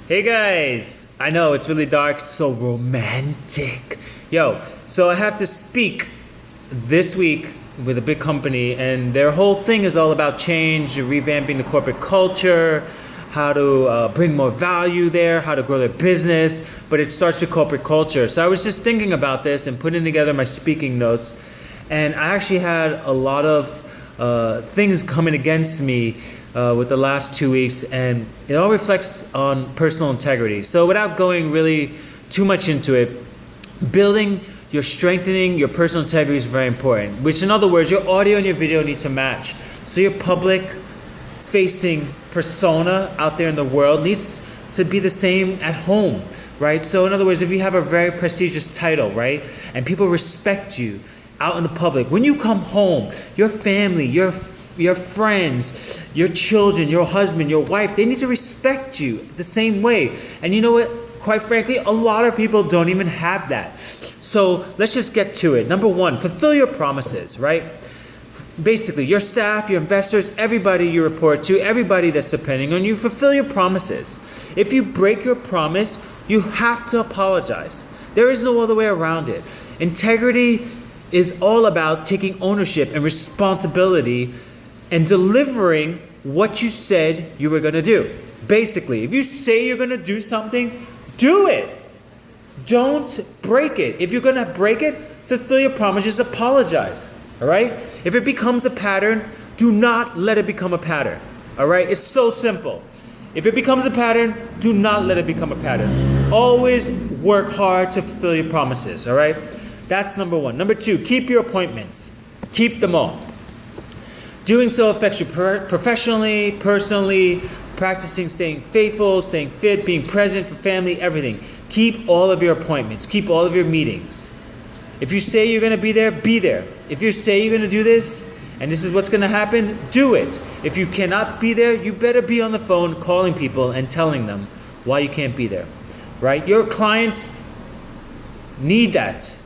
Hey guys! I know it's really dark, so romantic. So I have to speak this week with a big company, and their whole thing is all about change, revamping the corporate culture, how to bring more value there, how to grow their business, but it starts with corporate culture. So I was just thinking about this and putting together my speaking notes, and I actually had a lot of things coming against me with the last 2 weeks, and it all reflects on personal integrity. So without going really too much into it, strengthening your personal integrity is very important, which in other words, your audio and your video need to match. So your public facing persona out there in the world needs to be the same at home, right? So in other words, if you have a very prestigious title, right, and people respect you out in the public, when you come home, your family, your friends, your children, your husband, your wife, they need to respect you the same way. And you know what? Quite frankly, a lot of people don't even have that. So let's just get to it. Number one, fulfill your promises, right? Basically, your staff, your investors, everybody you report to, everybody that's depending on you, fulfill your promises. If you break your promise, you have to apologize. There is no other way around it. Integrity is all about taking ownership and responsibility and delivering what you said you were going to do. Basically, if you say you're going to do something, do it. Don't break it. If you're going to break it, fulfill your promise, just apologize. All right? If it becomes a pattern, do not let it become a pattern. All right? It's so simple. If it becomes a pattern, do not let it become a pattern. Always work hard to fulfill your promises. All right? That's number one. Number two, keep your appointments. Keep them all. Doing so affects you professionally, personally, practicing staying faithful, staying fit, being present for family, everything. Keep all of your appointments. Keep all of your meetings. If you say you're going to be there, be there. If you say you're going to do this, and this is what's going to happen, do it. If you cannot be there, you better be on the phone calling people and telling them why you can't be there. Right? Your clients need that.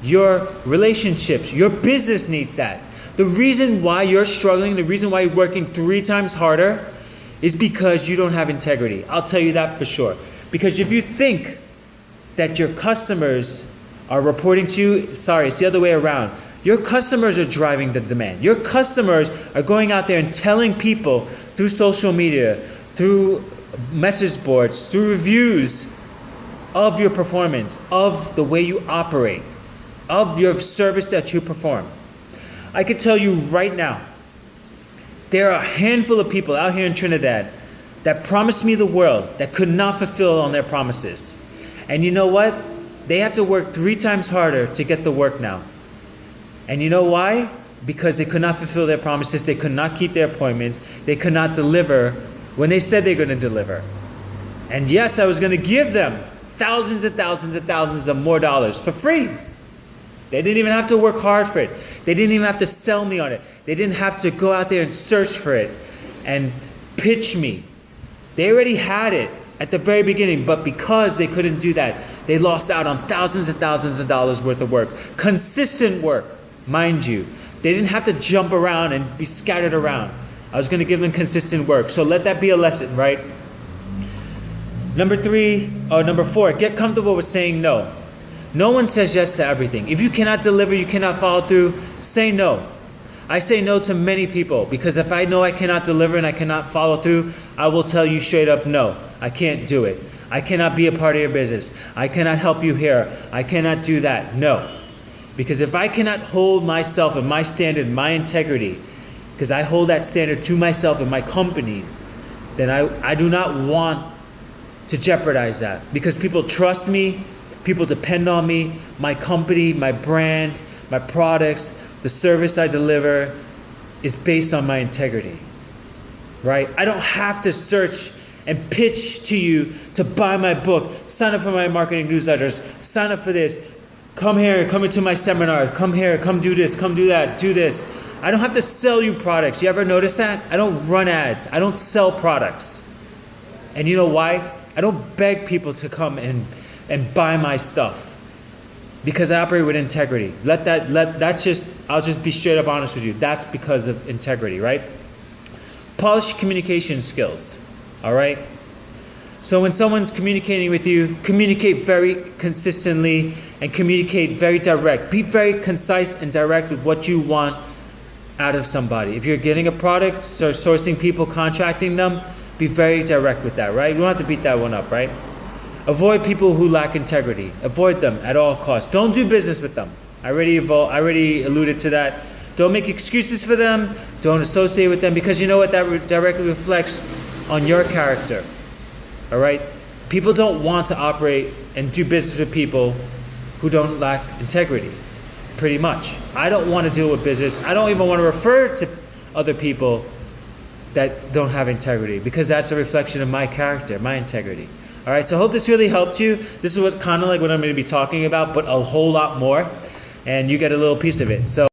Your relationships, your business needs that. The reason why you're struggling, the reason why you're working 3 times harder is because you don't have integrity. I'll tell you that for sure. Because if you think that your customers are reporting to you, sorry, it's the other way around. Your customers are driving the demand. Your customers are going out there and telling people through social media, through message boards, through reviews of your performance, of the way you operate, of your service that you perform. I can tell you right now, there are a handful of people out here in Trinidad that promised me the world that could not fulfill on their promises. And you know what? They have to work 3 times harder to get the work now. And you know why? Because they could not fulfill their promises. They could not keep their appointments. They could not deliver when they said they're going to deliver. And yes, I was going to give them thousands and thousands and thousands of more dollars for free. They didn't even have to work hard for it. They didn't even have to sell me on it. They didn't have to go out there and search for it and pitch me. They already had it at the very beginning, but because they couldn't do that, they lost out on thousands and thousands of dollars worth of work. Consistent work, mind you. They didn't have to jump around and be scattered around. I was going to give them consistent work. So let that be a lesson, right? Number 4, get comfortable with saying no. No one says yes to everything. If you cannot deliver, you cannot follow through, say no. I say no to many people because if I know I cannot deliver and I cannot follow through, I will tell you straight up, no, I can't do it. I cannot be a part of your business. I cannot help you here. I cannot do that. No. Because if I cannot hold myself and my standard, my integrity, because I hold that standard to myself and my company, then I do not want to jeopardize that. Because people trust me, people depend on me, my company, my brand, my products, the service I deliver is based on my integrity, right? I don't have to search and pitch to you to buy my book, sign up for my marketing newsletters, sign up for this, come here, come into my seminar, come here, come do this, come do that, do this. I don't have to sell you products. You ever notice that? I don't run ads. I don't sell products. And you know why? I don't beg people to come and buy my stuff. Because I operate with integrity. I'll just be straight up honest with you. That's because of integrity, right? Polish communication skills, all right? So when someone's communicating with you, communicate very consistently and communicate very direct. Be very concise and direct with what you want out of somebody. If you're getting a product, so sourcing people, contracting them, be very direct with that, right? We don't have to beat that one up, right? Avoid people who lack integrity. Avoid them at all costs. Don't do business with them. I already alluded to that. Don't make excuses for them. Don't associate with them, because you know what? That directly reflects on your character. All right? People don't want to operate and do business with people who don't lack integrity, pretty much. I don't want to deal with business. I don't even want to refer to other people that don't have integrity, because that's a reflection of my character, my integrity. All right, so I hope this really helped you. This is what kind of like what I'm going to be talking about, but a whole lot more, and you get a little piece of it. So